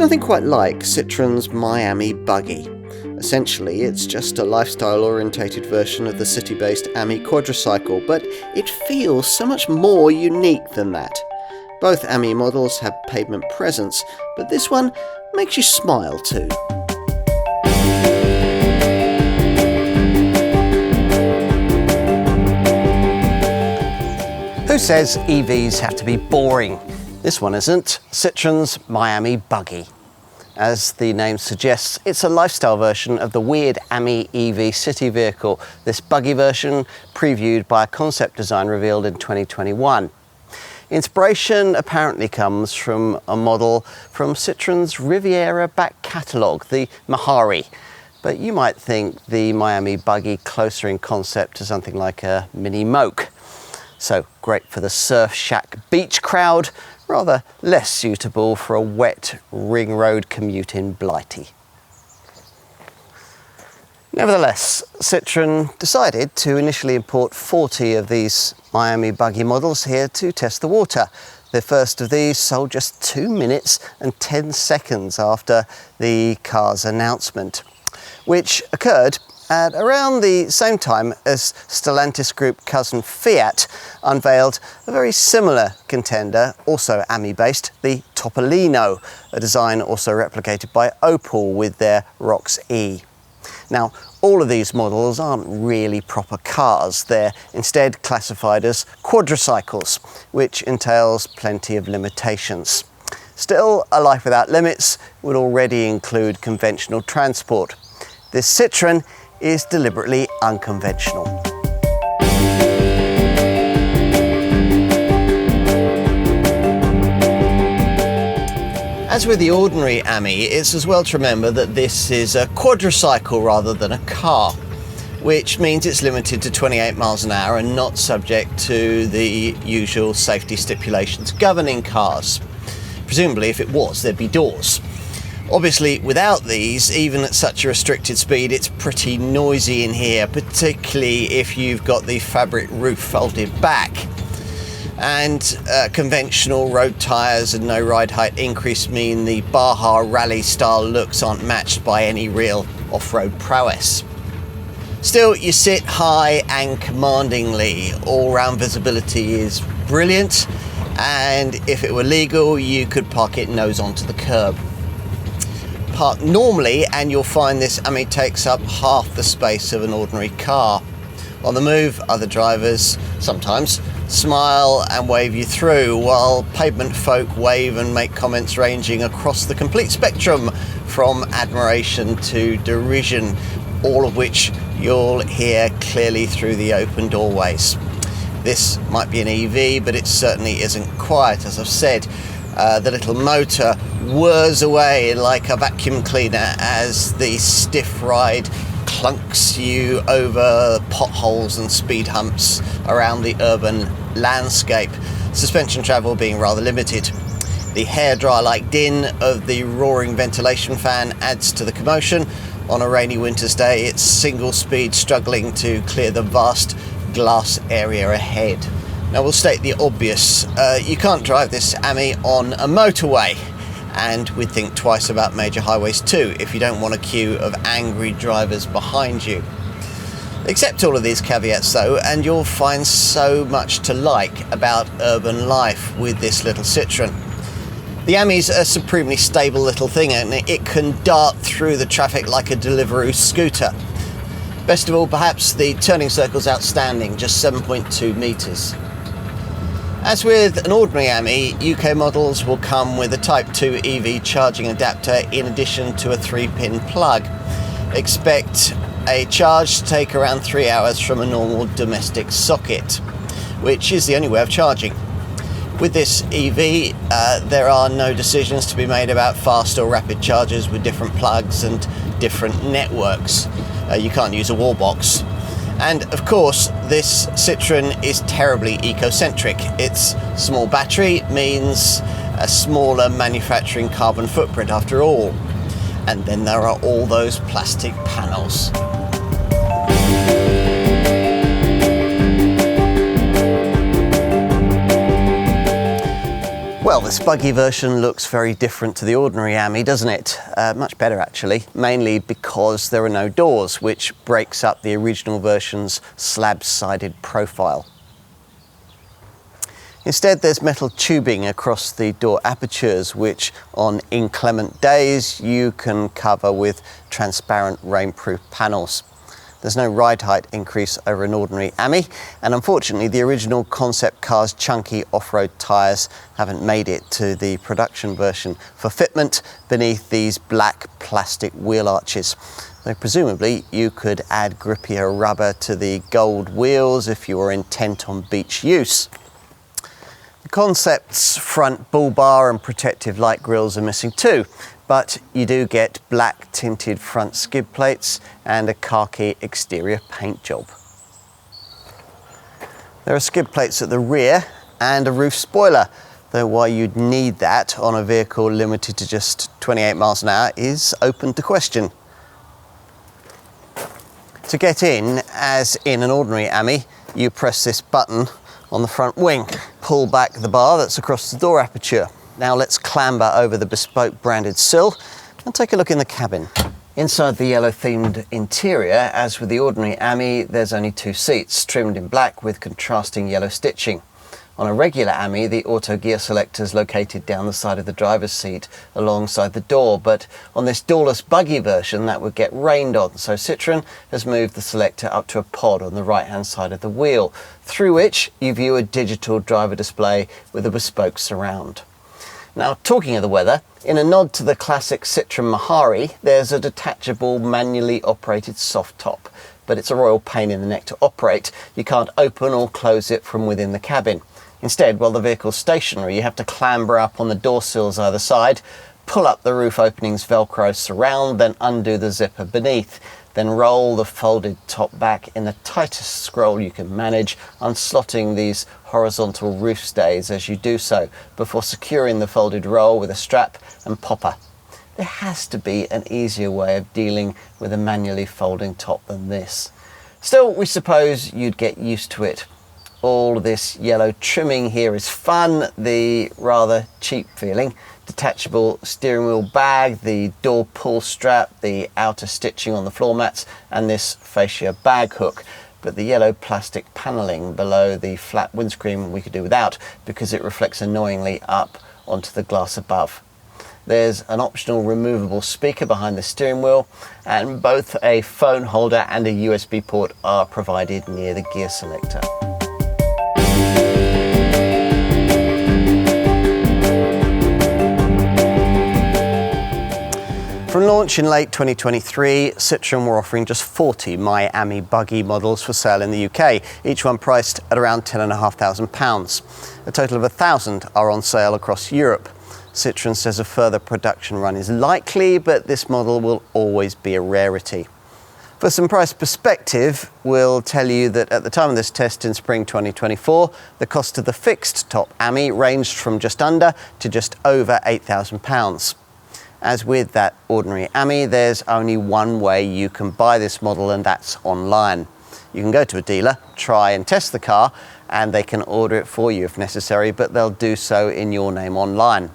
nothing quite like Citroen's My Ami Buggy. Essentially, it's just a lifestyle-orientated version of the city-based Ami quadricycle, but it feels so much more unique than that. Both Ami models have pavement presence, but this one makes you smile too. Who says EVs have to be boring? This one isn't. Citroen's My Ami Buggy. As the name suggests, it's a lifestyle version of the weird Ami EV city vehicle. This buggy version previewed by a concept design revealed in 2021. Inspiration apparently comes from a model from Citroen's Riviera back catalogue, the Mehari. But you might think the My Ami Buggy closer in concept to something like a Mini Moke. So great for the surf shack beach crowd, rather less suitable for a wet ring road commute in Blighty. Nevertheless, Citroën decided to initially import 40 of these My Ami Buggy models here to test the water. The first of these sold just 2 minutes and 10 seconds after the car's announcement, which occurred at around the same time as Stellantis Group cousin Fiat unveiled a very similar contender, also Ami-based, the Topolino, a design also replicated by Opel with their Rox E. Now, all of these models aren't really proper cars. They're instead classified as quadricycles, which entails plenty of limitations. Still, a life without limits would already include conventional transport. This Citroën is deliberately unconventional. As with the ordinary Ami, it's as well to remember that this is a quadricycle rather than a car, which means it's limited to 28 miles an hour and not subject to the usual safety stipulations governing cars. Presumably, if it was, there'd be doors. Obviously, without these, even at such a restricted speed, it's pretty noisy in here, particularly if you've got the fabric roof folded back. And conventional road tyres and no ride height increase mean the Baja rally style looks aren't matched by any real off-road prowess. Still, you sit high and commandingly. All-round visibility is brilliant, and if it were legal, you could park it nose onto the curb. Park normally and you'll find this Ami takes up half the space of an ordinary car. On the move, other drivers sometimes smile and wave you through, while pavement folk wave and make comments ranging across the complete spectrum from admiration to derision, all of which you'll hear clearly through the open doorways. This might be an EV, but it certainly isn't quite. As I've said, the little motor whirs away like a vacuum cleaner as the stiff ride clunks you over potholes and speed humps around the urban landscape, suspension travel being rather limited. The hairdryer-like din of the roaring ventilation fan adds to the commotion. On a rainy winter's day, it's single speed struggling to clear the vast glass area ahead. Now, we'll state the obvious. You can't drive this Ami on a motorway, and we'd think twice about major highways too if you don't want a queue of angry drivers behind you. Accept all of these caveats though, and you'll find so much to like about urban life with this little Citroën. The Ami's a supremely stable little thing, and it can dart through the traffic like a Deliveroo scooter. Best of all, perhaps, the turning circle's outstanding, just 7.2 metres. As with an ordinary Ami, UK models will come with a Type 2 EV charging adapter in addition to a 3-pin plug. Expect a charge to take around 3 hours from a normal domestic socket, which is the only way of charging. With this EV, there are no decisions to be made about fast or rapid chargers with different plugs and different networks. You can't use a wall box. And of course, this Citroën is terribly eco-centric. Its small battery means a smaller manufacturing carbon footprint after all. And then there are all those plastic panels. Well, this buggy version looks very different to the ordinary Ami, doesn't it? Much better actually, mainly because there are no doors, which breaks up the original version's slab-sided profile. Instead, there's metal tubing across the door apertures, which on inclement days you can cover with transparent rainproof panels. There's no ride height increase over an ordinary Ami, and unfortunately the original concept car's chunky off-road tyres haven't made it to the production version for fitment beneath these black plastic wheel arches. Though presumably you could add grippier rubber to the gold wheels if you were intent on beach use. The concept's front bull bar and protective light grills are missing too, but you do get black tinted front skid plates and a khaki exterior paint job. There are skid plates at the rear and a roof spoiler, though why you'd need that on a vehicle limited to just 28 miles an hour is open to question. To get in, as in an ordinary Ami, you press this button on the front wing, pull back the bar that's across the door aperture. Now let's clamber over the bespoke branded sill and take a look in the cabin. Inside the yellow themed interior, as with the ordinary Ami, there's only 2 seats, trimmed in black with contrasting yellow stitching. On a regular Ami, the auto gear selector is located down the side of the driver's seat alongside the door, but on this doorless buggy version that would get rained on, so Citroën has moved the selector up to a pod on the right hand side of the wheel, through which you view a digital driver display with a bespoke surround. Now, talking of the weather, in a nod to the classic Citroën Mehari, there's a detachable manually operated soft top, but it's a royal pain in the neck to operate. You can't open or close it from within the cabin. Instead, while the vehicle's stationary, you have to clamber up on the door sills either side, pull up the roof opening's Velcro surround, then undo the zipper beneath, then roll the folded top back in the tightest scroll you can manage, unslotting these horizontal roof stays as you do so, before securing the folded roll with a strap and popper. There has to be an easier way of dealing with a manually folding top than this. Still, we suppose you'd get used to it. All this yellow trimming here is fun, the rather cheap feeling. Detachable steering wheel bag, the door pull strap, the outer stitching on the floor mats, and this fascia bag hook. But the yellow plastic panelling below the flat windscreen we could do without, because it reflects annoyingly up onto the glass above. There's an optional removable speaker behind the steering wheel, and both a phone holder and a USB port are provided near the gear selector. From launch in late 2023, Citroën were offering just 40 My Ami Buggy models for sale in the UK, each one priced at around £10,500. A total of 1,000 are on sale across Europe. Citroën says a further production run is likely, but this model will always be a rarity. For some price perspective, we'll tell you that at the time of this test in spring 2024, the cost of the fixed top Ami ranged from just under to just over £8,000. As with that ordinary Ami, there's only one way you can buy this model, and that's online. You can go to a dealer, try and test the car, and they can order it for you if necessary, but they'll do so in your name online.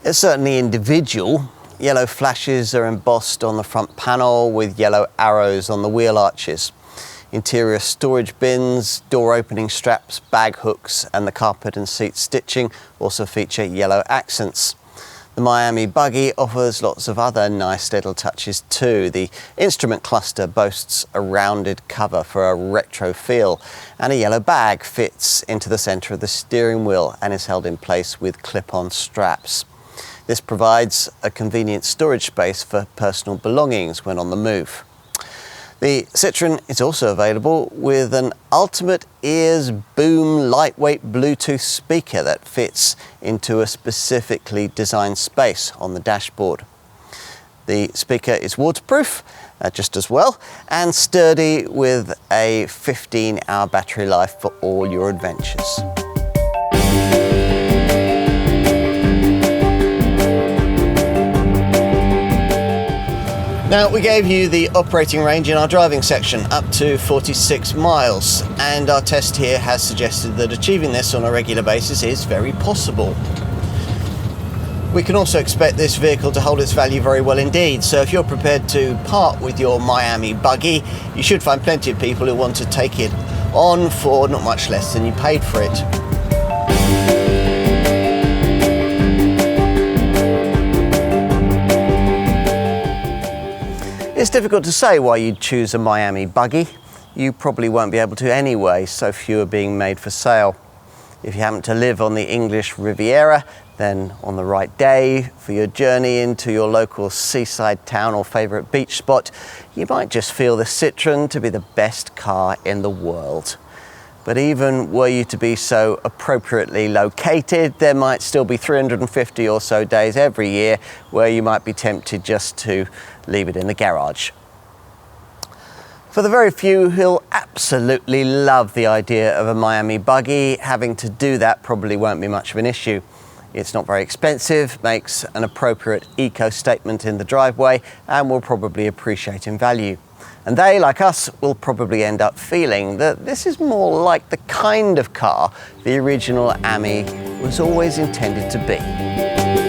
It's certainly individual. Yellow flashes are embossed on the front panel with yellow arrows on the wheel arches. Interior storage bins, door opening straps, bag hooks, and the carpet and seat stitching also feature yellow accents. The My Ami Buggy offers lots of other nice little touches too. The instrument cluster boasts a rounded cover for a retro feel, and a yellow bag fits into the centre of the steering wheel and is held in place with clip-on straps. This provides a convenient storage space for personal belongings when on the move. The Citroën is also available with an ultimate ears boom lightweight Bluetooth speaker that fits into a specifically designed space on the dashboard. The speaker is waterproof, just as well, and sturdy with a 15-hour battery life for all your adventures. Now, we gave you the operating range in our driving section, up to 46 miles, and our test here has suggested that achieving this on a regular basis is very possible. We can also expect this vehicle to hold its value very well indeed, so if you're prepared to part with your My Ami Buggy, you should find plenty of people who want to take it on for not much less than you paid for it. It's difficult to say why you'd choose a My Ami Buggy. You probably won't be able to anyway, so few are being made for sale. If you happen to live on the English Riviera, then on the right day for your journey into your local seaside town or favourite beach spot, you might just feel the Citroën to be the best car in the world. But even were you to be so appropriately located, there might still be 350 or so days every year where you might be tempted just to leave it in the garage. For the very few who'll absolutely love the idea of a My Ami Buggy, having to do that probably won't be much of an issue. It's not very expensive, makes an appropriate eco statement in the driveway, and will probably appreciate in value. And they, like us, will probably end up feeling that this is more like the kind of car the original Ami was always intended to be.